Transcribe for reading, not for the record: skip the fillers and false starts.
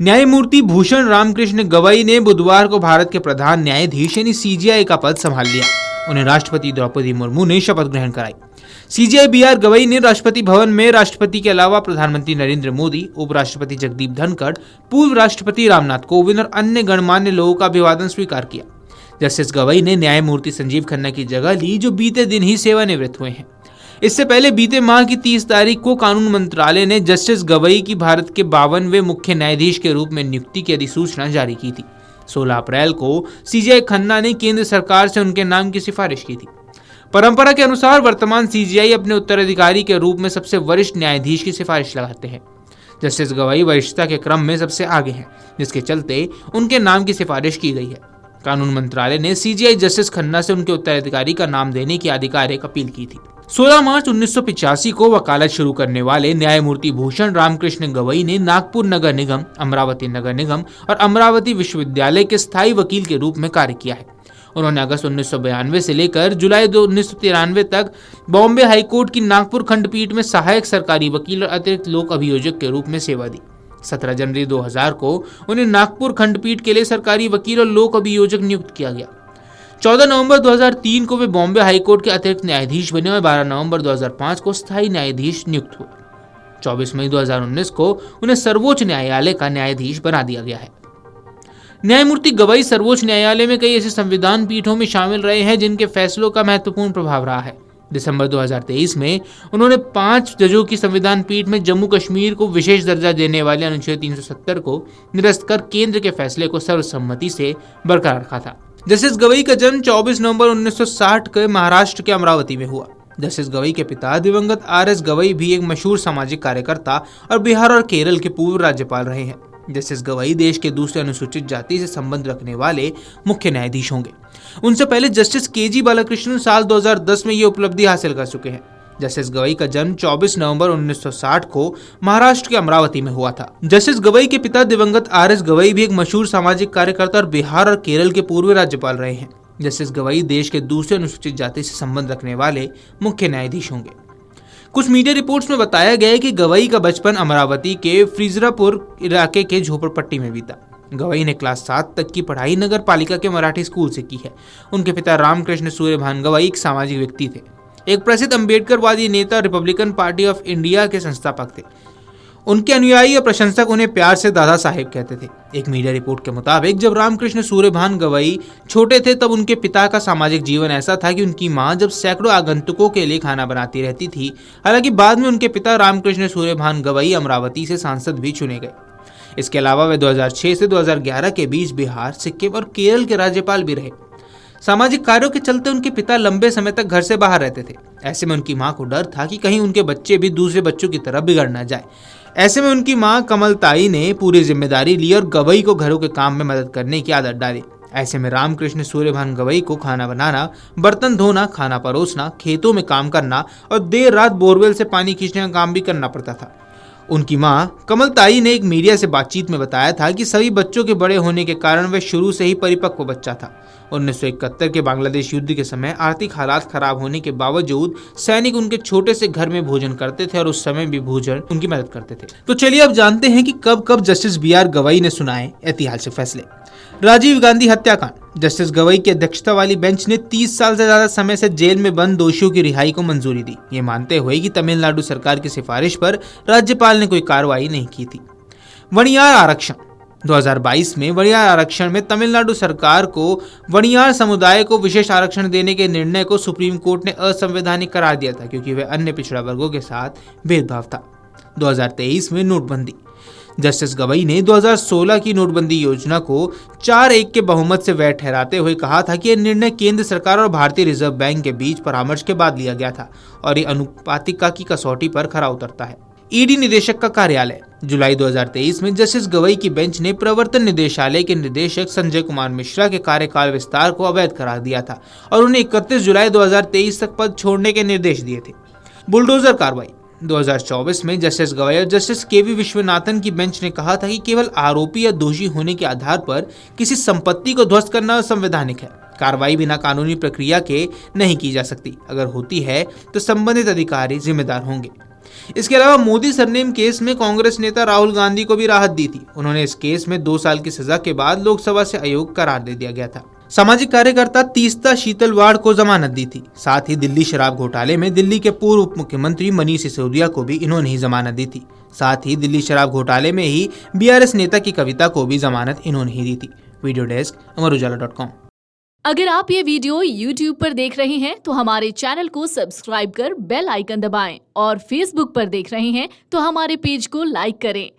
न्यायमूर्ति भूषण रामकृष्ण गवई ने बुधवार को भारत के प्रधान न्यायाधीश यानी सीजेआई का पद संभाल लिया। उन्हें राष्ट्रपति द्रौपदी मुर्मू ने शपथ ग्रहण कराई। सीजेआई बीआर गवई ने राष्ट्रपति भवन में राष्ट्रपति के अलावा प्रधानमंत्री नरेंद्र मोदी, उपराष्ट्रपति जगदीप धनखड़, पूर्व राष्ट्रपति रामनाथ कोविंद और अन्य गणमान्य लोगों का अभिवादन स्वीकार किया। जस्टिस गवई ने न्यायमूर्ति संजीव खन्ना की जगह ली, जो बीते दिन ही सेवानिवृत्त हुए हैं। इससे पहले बीते माह की 30 तारीख को कानून मंत्रालय ने जस्टिस गवई की भारत के 52वें मुख्य न्यायाधीश के रूप में नियुक्ति की अधिसूचना जारी की थी। 16 अप्रैल को सीजेआई खन्ना ने केंद्र सरकार से उनके नाम की सिफारिश की थी। परंपरा के अनुसार वर्तमान सीजेआई अपने उत्तराधिकारी के रूप में सबसे वरिष्ठ न्यायाधीश की सिफारिश लगाते हैं। जस्टिस गवई वरिष्ठता के क्रम में सबसे आगे हैं, जिसके चलते उनके नाम की सिफारिश की गई है। कानून मंत्रालय ने सीजेआई जस्टिस खन्ना से उनके उत्तराधिकारी का नाम देने की आधिकारिक अपील की थी। 16 मार्च 1985 को वकालत शुरू करने वाले न्यायमूर्ति भूषण रामकृष्ण गवई ने नागपुर नगर निगम, अमरावती नगर निगम और अमरावती विश्वविद्यालय के स्थायी वकील के रूप में कार्य किया है। उन्होंने अगस्त 1992 से लेकर जुलाई 1993 तक बॉम्बे हाईकोर्ट की नागपुर खंडपीठ में सहायक सरकारी वकील और अतिरिक्त लोक अभियोजक के रूप में सेवा दी। 17 जनवरी 2000 को उन्हें नागपुर खंडपीठ के लिए सरकारी वकील और लोक अभियोजक नियुक्त किया गया। 14 नवंबर 2003 को वे बॉम्बे हाईकोर्ट के अतिरिक्त न्यायाधीश बने और 12 नवंबर 2005 को स्थायी न्यायाधीश नियुक्त हुए। 24 मई 2019 को उन्हें सर्वोच्च न्यायालय का न्यायाधीश बना दिया गया है। न्यायमूर्ति गवई सर्वोच्च न्यायालय में कई ऐसे संविधान पीठों में शामिल रहे हैं जिनके फैसलों का महत्वपूर्ण प्रभाव रहा है। दिसंबर 2023 में उन्होंने 5 जजों की संविधान पीठ में जम्मू कश्मीर को विशेष दर्जा देने वाले अनुच्छेद 370 को निरस्त कर केंद्र के फैसले को सर्वसम्मति से बरकरार रखा था। जस्टिस गवई का जन्म 24 नवंबर 1960 के महाराष्ट्र के अमरावती में हुआ। जस्टिस गवई के पिता दिवंगत आर.एस. गवई भी एक मशहूर सामाजिक कार्यकर्ता और बिहार और केरल के पूर्व राज्यपाल रहे हैं। जस्टिस गवई देश के दूसरे अनुसूचित जाति से संबंध रखने वाले मुख्य न्यायाधीश होंगे। उनसे पहले जस्टिस के.जी. बालाकृष्णन साल 2010 में ये उपलब्धि हासिल कर चुके हैं। जस्टिस गवई का जन्म 24 नवंबर 1960 को महाराष्ट्र के अमरावती में हुआ था। जस्टिस गवई के पिता दिवंगत आर.एस. गवई भी एक मशहूर सामाजिक कार्यकर्ता और बिहार और केरल के पूर्व राज्यपाल रहे हैं। जस्टिस गवई देश के दूसरे अनुसूचित जाति से संबंध रखने वाले मुख्य न्यायाधीश होंगे। कुछ मीडिया रिपोर्ट्स में बताया गया है कि गवई का बचपन अमरावती के फ्रीजरापुर इलाके के झोपड़पट्टी में बीता। गवई ने क्लास 7 तक की पढ़ाई नगर पालिका के मराठी स्कूल से की है। उनके पिता रामकृष्ण सूर्यभान गवई एक सामाजिक व्यक्ति थे, एक प्रसिद्ध अम्बेडकरवादी नेता, रिपब्लिकन पार्टी ऑफ इंडिया के संस्थापक थे। उनके अनुयायी और प्रशंसक उन्हें प्यार से दादा साहेब कहते थे। एक मीडिया रिपोर्ट के मुताबिक जब रामकृष्ण सूर्यभान गवई छोटे थे तब उनके पिता का सामाजिक जीवन ऐसा था कि उनकी मां जब सैकड़ों आगंतुकों के लिए खाना बनाती रहती थी। हालांकि बाद में उनके पिता रामकृष्ण सूर्यभान गवई अमरावती से सांसद भी चुने गए। इसके अलावा वे 2006 से 2011 के बीच बिहार, सिक्किम और केरल के राज्यपाल भी रहे। सामाजिक कार्यों के चलते उनके पिता लंबे समय तक घर से बाहर रहते थे। ऐसे में उनकी मां को डर था कि कहीं उनके बच्चे भी दूसरे बच्चों की तरह बिगड़ ना जाए। ऐसे में उनकी मां कमलताई ने पूरी जिम्मेदारी ली और गवई को घरों के काम में मदद करने की आदत डाली। ऐसे में रामकृष्ण सूर्यभान गवई को खाना बनाना, बर्तन धोना, खाना परोसना, खेतों में काम करना और देर रात बोरवेल से पानी खींचने का काम भी करना पड़ता था। उनकी मां कमलताई ने एक मीडिया से बातचीत में बताया था कि सभी बच्चों के बड़े होने के कारण वे शुरू से ही परिपक्व बच्चा था। 1971 के बांग्लादेश युद्ध के समय आर्थिक हालात खराब होने के बावजूद सैनिक उनके छोटे से घर में भोजन करते थे और उस समय भी भोजन उनकी मदद करते थे। तो चलिए अब जानते हैं कि कब कब जस्टिस बीआर गवई ने सुनाए ऐतिहासिक फैसले। राजीव गांधी हत्याकांड। जस्टिस गवई की अध्यक्षता वाली बेंच ने 30 साल से ज्यादा समय से जेल में बंद दोषियों की रिहाई को मंजूरी दी, ये मानते हुए कि तमिलनाडु सरकार की सिफारिश पर राज्यपाल ने कोई कार्रवाई नहीं की थी। वणियार आरक्षण। 2022 में वणियार आरक्षण में तमिलनाडु सरकार को वणियार समुदाय को विशेष आरक्षण देने के निर्णय को सुप्रीम कोर्ट ने असंवैधानिक करार दिया था, क्योंकि वह अन्य पिछड़ा वर्गों के साथ भेदभाव था। 2023 में नोटबंदी। जस्टिस गवई ने 2016 की नोटबंदी योजना को 4-1 के बहुमत से वैध ठहराते हुए कहा था कि यह निर्णय केंद्र सरकार और भारतीय रिजर्व बैंक के बीच परामर्श के बाद लिया गया था और ये अनुपातिकता की कसौटी पर खरा उतरता है। ईडी निदेशक का कार्यालय। जुलाई 2023 में जस्टिस गवई की बेंच ने प्रवर्तन निदेशालय के निदेशक संजय कुमार मिश्रा के कार्यकाल विस्तार को अवैध करार दिया था और उन्हें 31 जुलाई 2023 तक पद छोड़ने के निर्देश दिए थे। बुलडोजर कार्रवाई। 2024 में जस्टिस गवई और जस्टिस के.वी. विश्वनाथन की बेंच ने कहा था कि केवल आरोपी या दोषी होने के आधार पर किसी संपत्ति को ध्वस्त करना असंवैधानिक है। कार्रवाई बिना कानूनी प्रक्रिया के नहीं की जा सकती। अगर होती है तो संबंधित अधिकारी जिम्मेदार होंगे। इसके अलावा मोदी सरनेम केस में कांग्रेस नेता राहुल गांधी को भी राहत दी थी। उन्होंने इस केस में 2 साल की सजा के बाद लोकसभा से अयोग्य करार दे दिया गया था। सामाजिक कार्यकर्ता तीस्ता शीतलवाड़ को जमानत दी थी। साथ ही दिल्ली शराब घोटाले में दिल्ली के पूर्व उप मुख्यमंत्री मनीष सिसोदिया को भी इन्होंने ही जमानत दी थी। साथ ही दिल्ली शराब घोटाले में ही बीआरएस नेता की कविता को भी जमानत इन्होंने ही दी थी। वीडियो डेस्क अमरुजाला.com। अगर आप ये वीडियो YouTube पर देख रहे हैं तो हमारे चैनल को सब्सक्राइब कर बेल आइकन दबाएं और Facebook पर देख रहे हैं तो हमारे पेज को लाइक करें।